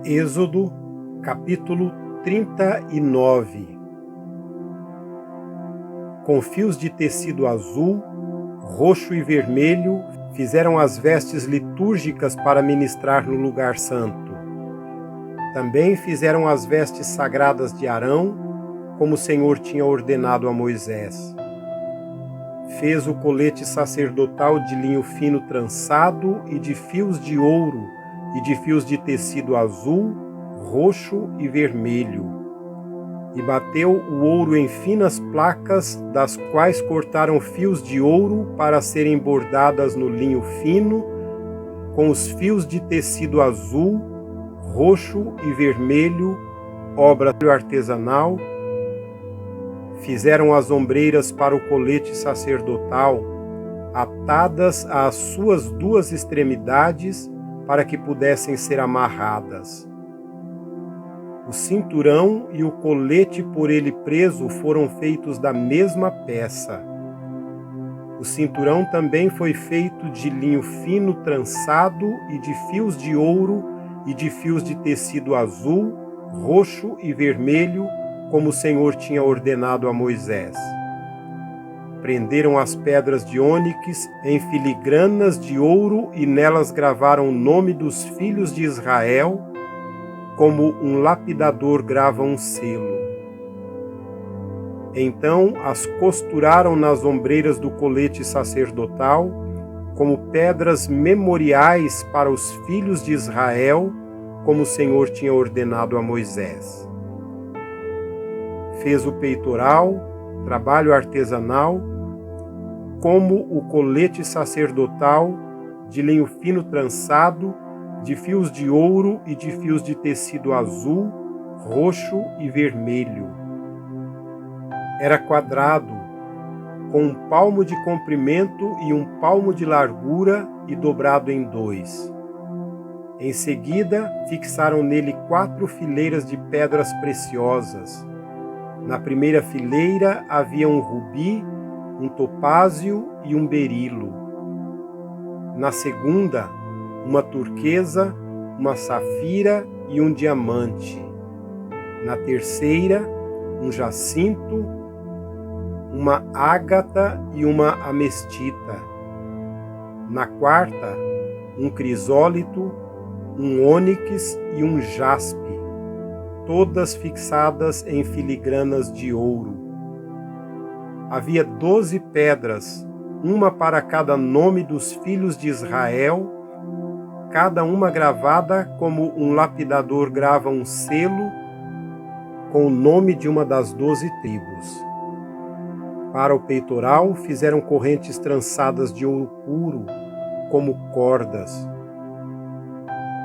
Êxodo, capítulo 39. Com fios de tecido azul, roxo e vermelho, fizeram as vestes litúrgicas para ministrar no lugar santo. Também fizeram as vestes sagradas de Arão, como o Senhor tinha ordenado a Moisés. Fez o colete sacerdotal de linho fino trançado e de fios de ouro e de fios de tecido azul, roxo e vermelho. E bateu o ouro em finas placas, das quais cortaram fios de ouro para serem bordadas no linho fino, com os fios de tecido azul, roxo e vermelho, obra artesanal. Fizeram as ombreiras para o colete sacerdotal, atadas às suas duas extremidades, para que pudessem ser amarradas. O cinturão e o colete por ele preso foram feitos da mesma peça. O cinturão também foi feito de linho fino trançado e de fios de ouro e de fios de tecido azul, roxo e vermelho, como o Senhor tinha ordenado a Moisés. Prenderam as pedras de ônix em filigranas de ouro e nelas gravaram o nome dos filhos de Israel, como um lapidador grava um selo. Então as costuraram nas ombreiras do colete sacerdotal, como pedras memoriais para os filhos de Israel, como o Senhor tinha ordenado a Moisés. Fez o peitoral, trabalho artesanal, como o colete sacerdotal, de linho fino trançado, de fios de ouro e de fios de tecido azul, roxo e vermelho. Era quadrado, com um palmo de comprimento e um palmo de largura e dobrado em dois. Em seguida, fixaram nele 4 fileiras de pedras preciosas. Na primeira fileira havia um rubi, um topázio e um berilo. Na segunda, uma turquesa, uma safira e um diamante. Na terceira, um jacinto, uma ágata e uma amestita. Na quarta, um crisólito, um ônix e um jaspe, todas fixadas em filigranas de ouro. Havia 12 pedras, uma para cada nome dos filhos de Israel, cada uma gravada como um lapidador grava um selo com o nome de uma das 12 tribos. Para o peitoral fizeram correntes trançadas de ouro puro, como cordas.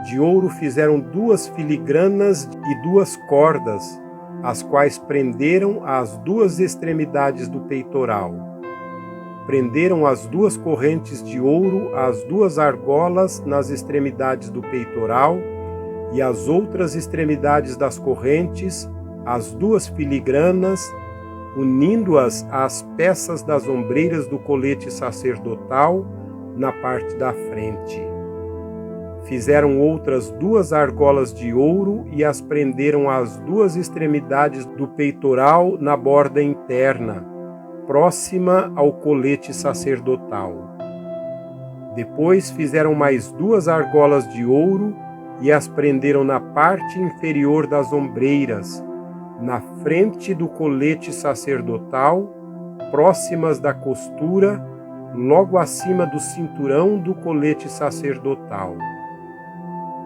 De ouro fizeram 2 filigranas e 2 cordas, as quais prenderam às 2 extremidades do peitoral. Prenderam as 2 correntes de ouro às 2 argolas nas extremidades do peitoral e as outras extremidades das correntes, as 2 filigranas, unindo-as às peças das ombreiras do colete sacerdotal na parte da frente. Fizeram outras 2 argolas de ouro e as prenderam às 2 extremidades do peitoral na borda interna, próxima ao colete sacerdotal. Depois fizeram mais 2 argolas de ouro e as prenderam na parte inferior das ombreiras, na frente do colete sacerdotal, próximas da costura, logo acima do cinturão do colete sacerdotal.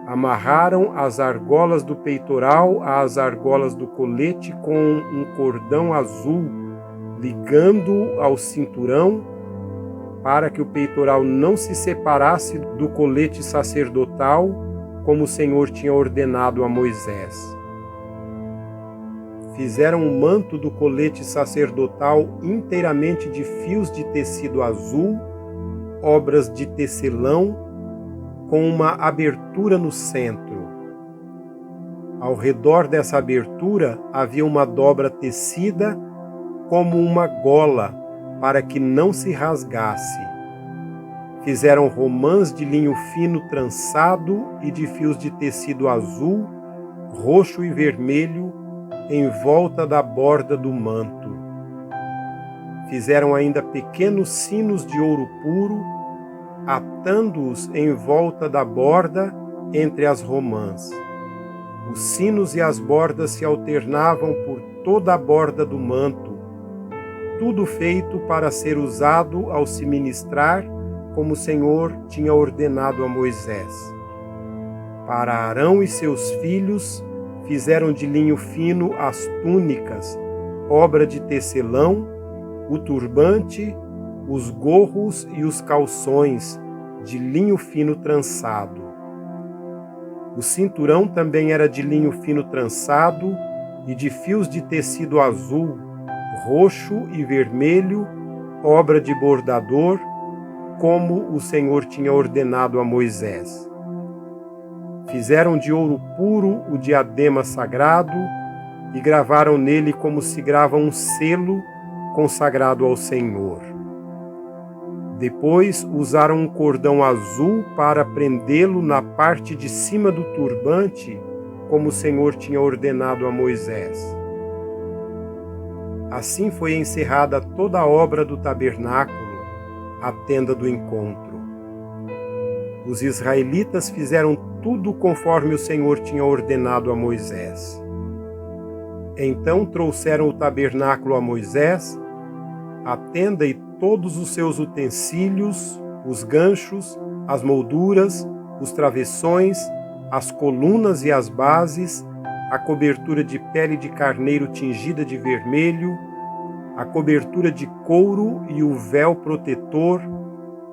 Amarraram as argolas do peitoral às argolas do colete com um cordão azul, ligando-o ao cinturão, para que o peitoral não se separasse do colete sacerdotal, como o Senhor tinha ordenado a Moisés. Fizeram o manto do colete sacerdotal inteiramente de fios de tecido azul, obras de tecelão, com uma abertura no centro. Ao redor dessa abertura havia uma dobra tecida como uma gola, para que não se rasgasse. Fizeram romãs de linho fino trançado e de fios de tecido azul, roxo e vermelho, em volta da borda do manto. Fizeram ainda pequenos sinos de ouro puro, atando-os em volta da borda entre as romãs. Os sinos e as bordas se alternavam por toda a borda do manto, tudo feito para ser usado ao se ministrar, como o Senhor tinha ordenado a Moisés. Para Arão e seus filhos, fizeram de linho fino as túnicas, obra de tecelão, o turbante, os gorros e os calções, de linho fino trançado. O cinturão também era de linho fino trançado e de fios de tecido azul, roxo e vermelho, obra de bordador, como o Senhor tinha ordenado a Moisés. Fizeram de ouro puro o diadema sagrado e gravaram nele como se grava um selo consagrado ao Senhor. Depois usaram um cordão azul para prendê-lo na parte de cima do turbante, como o Senhor tinha ordenado a Moisés. Assim foi encerrada toda a obra do tabernáculo, a tenda do encontro. Os israelitas fizeram tudo conforme o Senhor tinha ordenado a Moisés. Então trouxeram o tabernáculo a Moisés, a tenda e todos os seus utensílios, os ganchos, as molduras, os travessões, as colunas e as bases, a cobertura de pele de carneiro tingida de vermelho, a cobertura de couro e o véu protetor,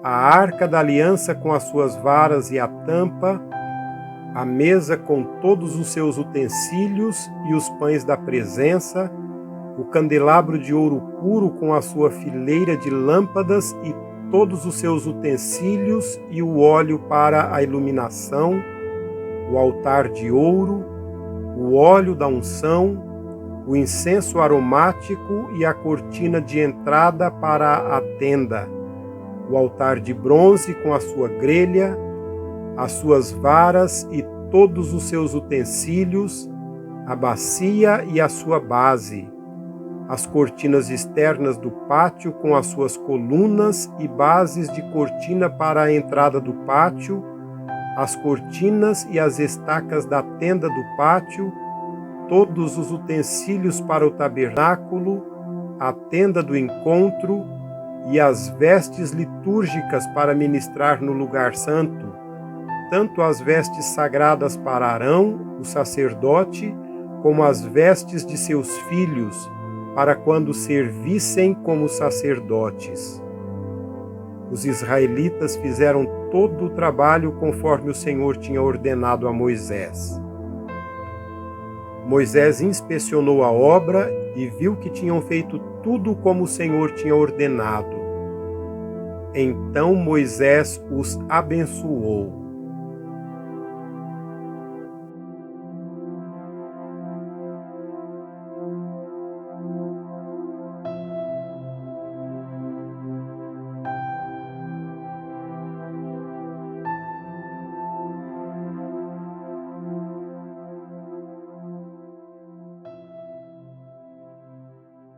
a arca da aliança com as suas varas e a tampa, a mesa com todos os seus utensílios e os pães da presença, o candelabro de ouro puro com a sua fileira de lâmpadas e todos os seus utensílios e o óleo para a iluminação, o altar de ouro, o óleo da unção, o incenso aromático e a cortina de entrada para a tenda, o altar de bronze com a sua grelha, as suas varas e todos os seus utensílios, a bacia e a sua base, as cortinas externas do pátio com as suas colunas e bases de cortina para a entrada do pátio, as cortinas e as estacas da tenda do pátio, todos os utensílios para o tabernáculo, a tenda do encontro e as vestes litúrgicas para ministrar no lugar santo, tanto as vestes sagradas para Arão, o sacerdote, como as vestes de seus filhos, para quando servissem como sacerdotes. Os israelitas fizeram todo o trabalho conforme o Senhor tinha ordenado a Moisés. Moisés inspecionou a obra e viu que tinham feito tudo como o Senhor tinha ordenado. Então Moisés os abençoou.